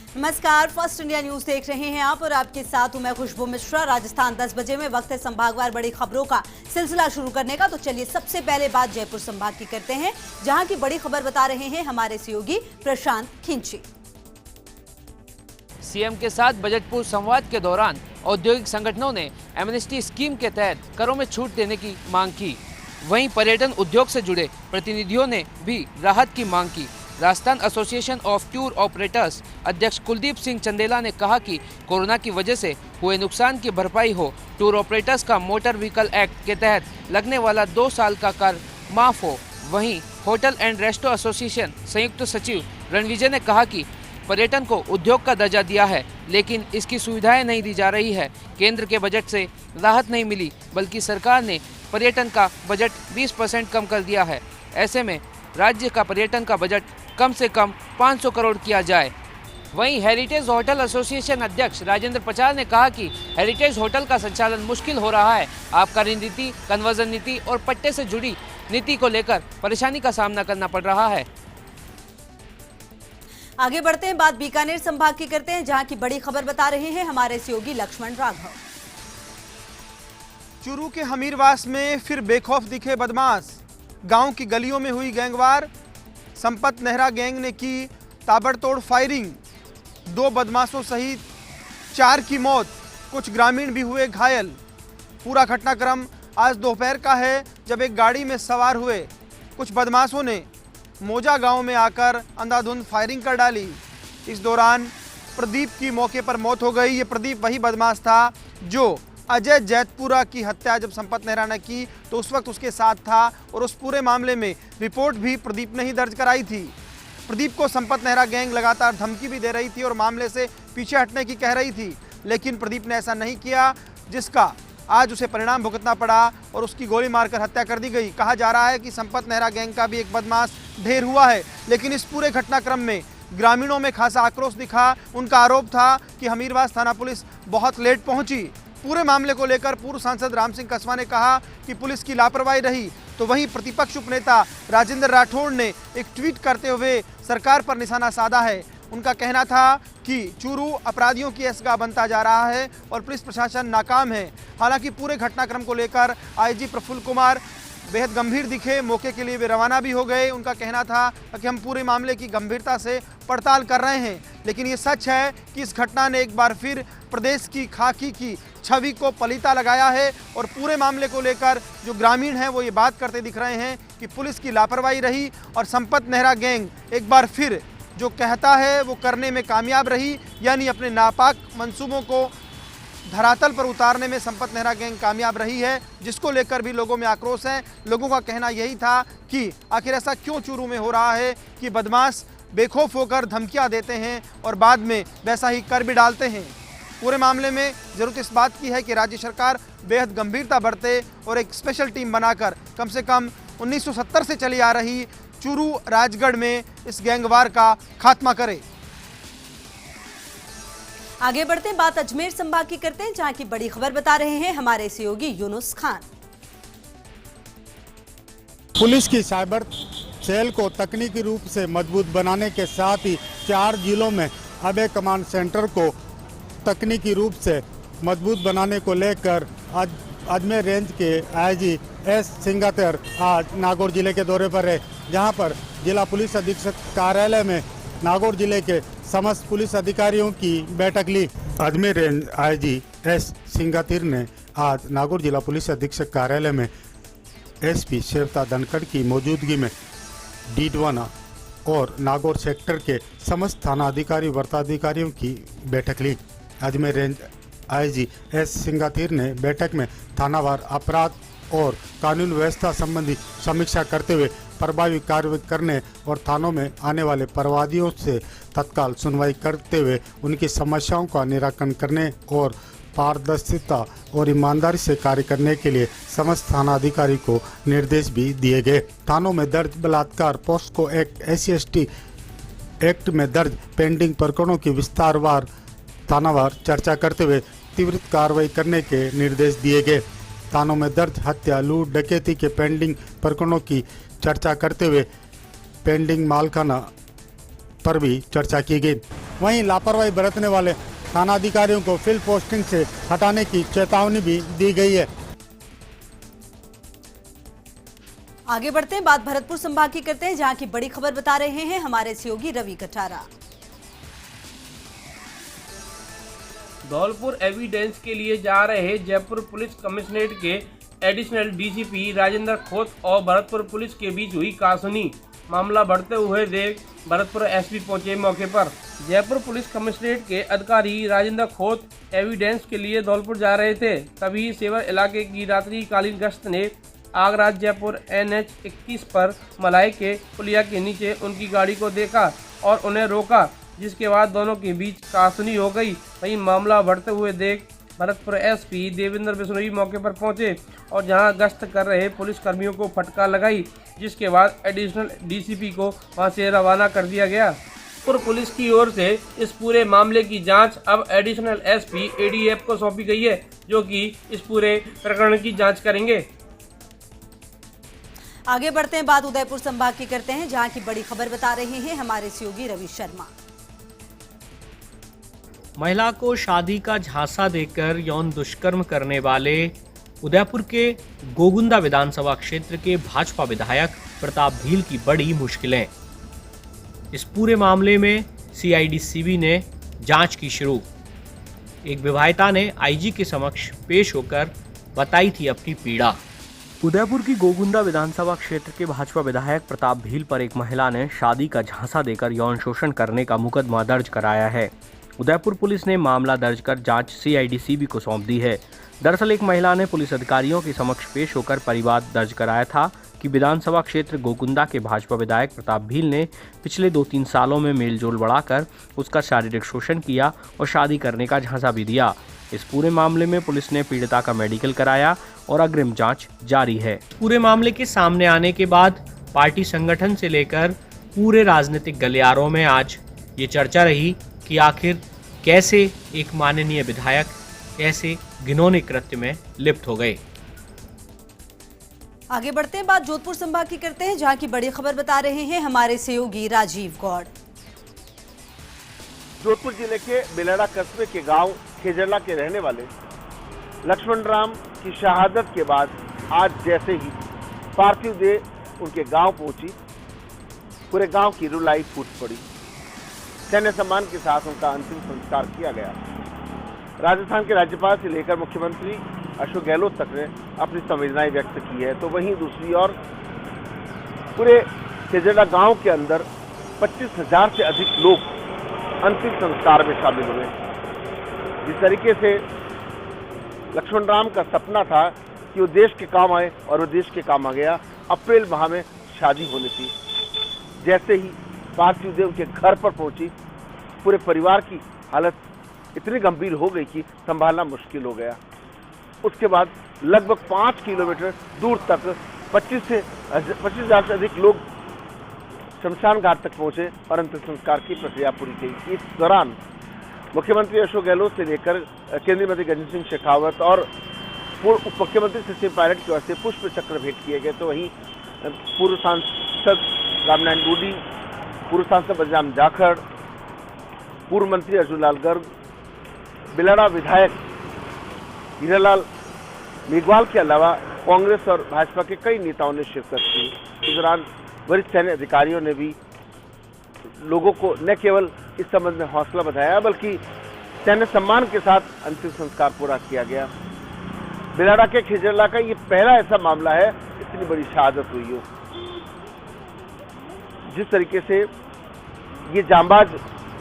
नमस्कार, first India news देख रहे हैं आप और आपके साथ हूं मैं खुशबू मिश्रा। राजस्थान 10 बजे में वक्त है संभागवार बड़ी खबरों का सिलसिला शुरू करने का। तो चलिए सबसे पहले बात जयपुर संभाग की करते हैं, जहां की बड़ी खबर बता रहे हैं हमारे सहयोगी प्रशांत खिंची। सीएम के साथ बजट पूर्व संवाद के दौरान औद्योगिक संगठनों ने एमनेस्टी स्कीम के तहत करों में छूट देने की मांग की। वहीं पर्यटन उद्योग से जुड़े प्रतिनिधियों ने भी राहत की मांग की। Rajasthan association of tour operators अध्यक्ष कुलदीप सिंह चंदेला ने कहा कि कोरोना की वजह से हुए नुकसान की भरपाई हो, टूर ऑपरेटर्स का मोटर व्हीकल एक्ट के तहत लगने वाला 2 साल का कर माफ हो। वहीं होटल एंड रेस्टो एसोसिएशन संयुक्त सचिव रणविजय ने कहा कि पर्यटन को उद्योग का दर्जा दिया है, लेकिन इसकी सुविधाएं नहीं दी जा रही है। केंद्र के बजट से राहत नहीं मिली, बल्कि सरकार ने पर्यटन का बजट 20% कम कर दिया है। ऐसे में राज्य का पर्यटन का बजट कम से कम 500 करोड़ किया जाए। वहीं हेरिटेज होटल एसोसिएशन अध्यक्ष राजेंद्र पचाल ने कहा कि हेरिटेज होटल का संचालन मुश्किल हो रहा है। आबकारी नीति, कन्वर्जन नीति और पट्टे से जुड़ी नीति को लेकर परेशानी का सामना करना पड़ रहा है। आगे बढ़ते हैं, बात बीकानेर संभाग की करते हैं, जहां की बड़ी खबर बता रहे हैं हमारे सहयोगी लक्ष्मण राघव। चूरू के हमीरवास में फिर बेखौफ दिखे बदमाश। गांव की गलियों में हुई गैंगवार। संपत नेहरा गैंग ने की ताबड़तोड़ फायरिंग। 2 बदमाशों सहित 4 की मौत, कुछ ग्रामीण भी हुए घायल। पूरा घटनाक्रम आज दोपहर का है, जब एक गाड़ी में सवार हुए कुछ बदमाशों ने मोजा गांव में आकर अंधाधुंध फायरिंग कर डाली। इस दौरान प्रदीप की मौके पर मौत हो गई। ये प्रदीप वही बदमाश था जो अजय जैतपुरा की हत्या जब संपत नेहरा ने की तो उस वक्त उसके साथ था, और उस पूरे मामले में रिपोर्ट भी प्रदीप ने ही दर्ज कराई थी। प्रदीप को संपत नेहरा गैंग लगातार धमकी भी दे रही थी और मामले से पीछे हटने की कह रही थी, लेकिन प्रदीप ने ऐसा नहीं किया, जिसका आज उसे परिणाम भुगतना पड़ा और उसकी गोली मारकर हत्या कर दी गई। कहा जा रहा है कि संपत नेहरा गैंग का भी एक बदमाश ढेर हुआ है, लेकिन इस पूरे घटनाक्रम में ग्रामीणों में खासा आक्रोश दिखा। उनका आरोप था कि हमीरवास थाना पुलिस बहुत लेट पहुंची। पूरे मामले को लेकर पूर्व सांसद राम सिंह कसवा ने कहा कि पुलिस की लापरवाही रही, तो वहीं प्रतिपक्ष उपनेता राजेंद्र राठौड़ ने एक ट्वीट करते हुए सरकार पर निशाना साधा है। उनका कहना था कि चूरू अपराधियों की ऐसगा बनता जा रहा है और पुलिस प्रशासन नाकाम है। हालांकि पूरे घटनाक्रम को लेकर आईजी प्रफुल्ल कुमार बेहद गंभीर दिखे, मौके के लिए वे रवाना भी हो गए। उनका कहना था कि हम पूरे मामले की गंभीरता से पड़ताल कर रहे हैं, लेकिन ये सच है कि इस घटना ने एक बार फिर प्रदेश की खाकी की छवि को पलीता लगाया है और पूरे मामले को लेकर जो ग्रामीण हैं वो ये बात करते दिख रहे हैं कि पुलिस की लापरवाही रही और संपत नेहरा गैंग एक बार फिर जो कहता है वो करने में कामयाब रही, यानी अपने नापाक मंसूबों को धरातल पर उतारने में संपत नेहरा गैंग कामयाब रही है, जिसको लेकर भी लोगों में आक्रोश है। लोगों का कहना यही था कि आखिर ऐसा क्यों चूरू में हो रहा है कि बदमाश बेखौफ होकर धमकियां देते हैं और बाद में वैसा ही कर भी डालते हैं। पूरे मामले में जरूरत इस बात की है कि राज्य सरकार बेहद गंभीरता बरते और एक स्पेशल टीम बनाकर कम से कम 1970 से चली आ रही चूरू राजगढ़ में इस गैंगवार का खात्मा करे। आगे बढ़ते हैं, बात अजमेर संभाग की करते हैं, जहां की बड़ी खबर बता रहे हैं हमारे सहयोगी यूनुस खान। पुलिस की साइबर सेल को तकनीकी रूप से मजबूत बनाने के साथ ही 4 जिलों में अभय कमांड सेंटर को तकनीकी रूप से मजबूत बनाने को लेकर आज अजमेर रेंज के आईजी एस सिंगातिर आज नागौर जिले के दौरे पर है, जहां पर जिला पुलिस अधीक्षक कार्यालय में नागौर जिले के समस्त पुलिस अधिकारियों की बैठक ली। अजमेर रेंज आईजी एस सिंगातिर ने आज नागौर जिला पुलिस अधीक्षक कार्यालय में एसपी श्वेता धनखड़ की मौजूदगी में डीडवाना और नागौर सेक्टर के समस्त थाना अधिकारी वर्ताधिकारियों की बैठक ली। अजमेर रेंज आईजी एस सिंगातिर ने बैठक में थानावार अपराध और कानून व्यवस्था संबंधी समीक्षा करते हुए प्रभावी कार्रवाई करने और थानों में आने वाले अपराधियों से तत्काल सुनवाई करते हुए उनकी समस्याओं का निराकरण करने और पारदर्शिता और ईमानदारी से कार्य करने के लिए समस्त थाना अधिकारी को निर्देश भी दिए गए। थानों में दर्ज बलात्कार, पोस्को एक्ट, SC/ST एक्ट में दर्ज पेंडिंग प्रकरणों की विस्तारवार थानावार चर्चा करते हुए त्वरित कार्रवाई करने के निर्देश दिए गए। थानों में दर्ज हत्या, लूट, डकैती के पेंडिंग प्रकरणों की चर्चा करते हुए पेंडिंग मालखाना पर भी चर्चा की गई। वहीं लापरवाही बरतने वाले थानाधिकारियों को फील्ड पोस्टिंग से हटाने की चेतावनी भी दी गई है। आगे बढ़ते हैं, बात भरतपुर संभाग की करते हैं, जहां की बड़ी खबर बता रहे हैं हमारे सहयोगी रवि कटारा। धौलपुर एविडेंस के लिए जा रहे जयपुर पुलिस कमिश्नरेट के एडिशनल डीसीपी राजेंद्र खोत और भरतपुर पुलिस के बीच हुई कासुनी। मामला बढ़ते हुए देख भरतपुर एसपी पहुंचे मौके पर। जयपुर पुलिस कमिश्नरेट के अधिकारी राजेंद्र खोत एविडेंस के लिए धौलपुर जा रहे थे, तभी सेवर इलाके की रात्रिकालीन गश्त ने आगरा जयपुर NH 21 पर मलाई के पुलिया के नीचे उनकी गाड़ी को देखा और उन्हें रोका, जिसके बाद दोनों के बीच कासुनी हो गई। वहीं मामला बढ़ते हुए देख भरतपुर एसपी देवेंद्र बिश्नोई मौके पर पहुंचे और जहां गश्त कर रहे पुलिस कर्मियों को फटकार लगाई, जिसके बाद एडिशनल डीसीपी को वहां से रवाना कर दिया गया। पुलिस की ओर से इस पूरे मामले की जांच अब एडिशनल एसपी ADF को सौंपी गई है, जो कि इस पूरे प्रकरण की जांच करेंगे। आगे बढ़ते हैं, बात उदयपुर संभाग की करते हैं, जहां की बड़ी खबर बता रहे हैं हमारे सहयोगी रवि शर्मा। महिला को शादी का झांसा देकर यौन दुष्कर्म करने वाले उदयपुर के गोगुंदा विधानसभा क्षेत्र के भाजपा विधायक प्रताप भील की बड़ी मुश्किलें। इस पूरे मामले में CID CB ने जांच की शुरू। एक विवाहिता ने IG के समक्ष पेश होकर बताई थी अपनी पीड़ा। उदयपुर की गोगुंदा विधानसभा क्षेत्र के भाजपा विधायक प्रताप भील पर एक महिला ने शादी का झांसा देकर यौन शोषण करने का मुकदमा दर्ज कराया है। उदयपुर पुलिस ने मामला दर्ज कर जांच CID CB को सौंप दी है। दरअसल एक महिला ने पुलिस अधिकारियों के समक्ष पेश होकर परिवाद दर्ज कराया था कि विधानसभा क्षेत्र गोगुंदा के भाजपा विधायक प्रताप भील ने पिछले 2-3 सालों में मेलजोल बढ़ाकर उसका शारीरिक शोषण किया और शादी करने का झांसा भी दिया। इस पूरे मामले में पुलिस ने पीड़िता का मेडिकल कराया और अग्रिम जांच जारी है। पूरे मामले के सामने आने के बाद पार्टी संगठन से लेकर पूरे राजनीतिक गलियारों में आज ये चर्चा रही कि आखिर कैसे एक माननीय विधायक ऐसे घिनौने कृत्य में लिप्त हो गए। आगे बढ़ते हैं, बात जोधपुर संभाग की करते हैं, जहां की बड़ी खबर बता रहे हैं हमारे सहयोगी राजीव गौड़। जोधपुर जिले के बिलड़ा कस्बे के गांव खेजरला के रहने वाले लक्ष्मण राम की शहादत के बाद आज जैसे ही पार्थिव देह उनके गांव पहुंची, पूरे गांव की रुलाई फूट पड़ी। सैन्य सम्मान के साथ उनका अंतिम संस्कार किया गया। राजस्थान के राज्यपाल से लेकर मुख्यमंत्री अशोक गहलोत तक ने अपनी संवेदनाएं व्यक्त की है, तो वहीं दूसरी ओर पूरे खेजरला गांव के अंदर 25,000 से अधिक लोग अंतिम संस्कार में शामिल हुए। जिस तरीके से लक्ष्मण राम का सपना था कि वो देश के काम आए और वो देश के काम आ गया। अप्रैल माह में शादी होनी थी। जैसे ही पार्थिव देव के घर पर पहुंची, पूरे परिवार की हालत इतनी गंभीर हो गई कि संभालना मुश्किल हो गया। उसके बाद लगभग 5 किलोमीटर दूर तक 25,000 से अधिक लोग शमशान घाट तक पहुंचे और अंतिम संस्कार की प्रक्रिया पूरी की। इस दौरान मुख्यमंत्री अशोक गहलोत से लेकर केंद्रीय मंत्री गजेंद्र सिंह शेखावत और उप मुख्यमंत्री सचिन पायलट की ओर से पुष्प चक्र भेंट किए गए। तो वहीं पूर्व सांसद रामनारायण गोडी, पूर्व सांसद बलराम जाखड़, पूर्व मंत्री अर्जुन लाल गर्ग, बिलड़ा विधायक हीरालाल मेघवाल के अलावा कांग्रेस और भाजपा के कई नेताओं ने शिरकत की। इस दौरान वरिष्ठ सैन्य अधिकारियों ने भी लोगों को न केवल इस संबंध में हौसला बढ़ाया, बल्कि सैन्य सम्मान के साथ अंतिम संस्कार पूरा किया गया। बिलाड़ा के खेजरला का ये पहला ऐसा मामला है इतनी बड़ी शहादत हुई हो। जिस तरीके से ये जांबाज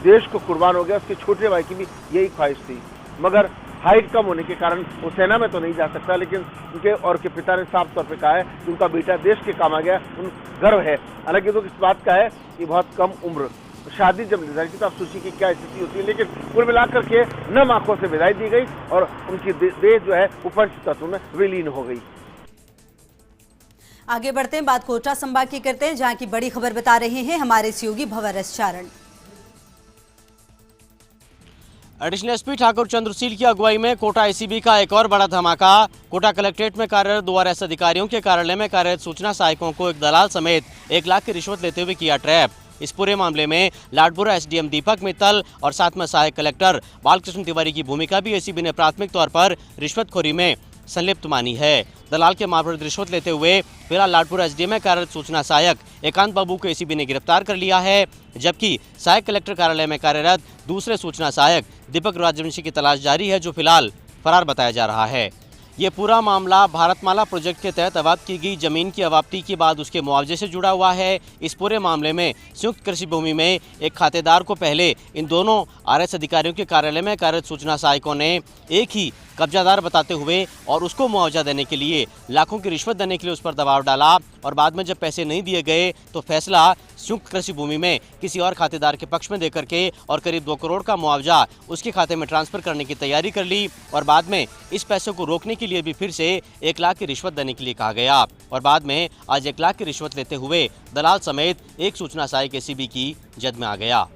देश को कुर्बान हो गया, उसके छोटे भाई की भी यही ख्वाहिश थी, मगर हाइट कम होने के कारण वो सेना में तो नहीं जा सकता, लेकिन उनके और के पिता ने साफ तौर पे कहा है कि उनका बेटा देश के काम आ गया, उन गर्व है। हालांकि तो इस बात का है कि बहुत कम उम्र शादी जब निर्धारित की तो आप सोचिए कि क्या स्थिति होती है, लेकिन कुल मिलाकर के नम आंखों से विदाई दी गई और उनकी देह जो है वो पंच तत्व में विलीन हो गई। आगे बढ़ते हैं, बात कोटा संभाग की करते हैं, जहां की बड़ी खबर बता रहे हैं हमारे सहयोगी भंवर चारण। एडिशनल एसपी ठाकुर चंद्रशील की अगुवाई में कोटा ACB का एक और बड़ा धमाका। कोटा कलेक्ट्रेट में कार्यरत 2 RS अधिकारियों के कार्यालय में कार्यरत सूचना सहायकों को एक दलाल समेत 1 लाख की रिश्वत लेते हुए किया ट्रैप। इस पूरे मामले में लाडपुरा एसडीएम दीपक मित्तल और साथ में सहायक कलेक्टर बालकृष्ण तिवारी की भूमिका भी एसीबी ने प्राथमिक तौर पर रिश्वतखोरी में संलिप्त मानी है। दलाल के मार्फत रिश्वत लेते हुए फिलहाल लाडपुरा एसडीएम में कार्यरत सूचना सहायक एकांत बाबू को एसीबी ने गिरफ्तार कर लिया है, जबकि सहायक कलेक्टर कार्यालय में कार्यरत दूसरे सूचना सहायक दीपक राजवंशी की तलाश जारी है, जो फिलहाल फरार बताया जा रहा है। ये पूरा मामला भारतमाला प्रोजेक्ट के तहत अवैध की गई जमीन की अवाप्ति के बाद उसके मुआवजे से जुड़ा हुआ है। इस पूरे मामले में संयुक्त कृषि भूमि में एक खातेदार को पहले इन दोनों आरएस अधिकारियों के कार्यालय में कार्यरत सूचना सहायकों ने एक ही कब्जादार बताते हुए और उसको मुआवजा देने के लिए लाखों की रिश्वत देने के लिए उस पर दबाव डाला और बाद में जब पैसे नहीं दिए गए तो फैसला संयुक्त कृषि भूमि में किसी और खातेदार के पक्ष में देकर के और करीब 2 करोड़ का मुआवजा उसके खाते में ट्रांसफर करने की तैयारी कर ली और बाद में इस पैसे को रोकने के लिए भी फिर से 1 लाख की रिश्वत देने के लिए कहा गया और बाद में आज 1 लाख की रिश्वत लेते हुए दलाल समेत एक सूचना सहायक एसीबी की जद में आ गया।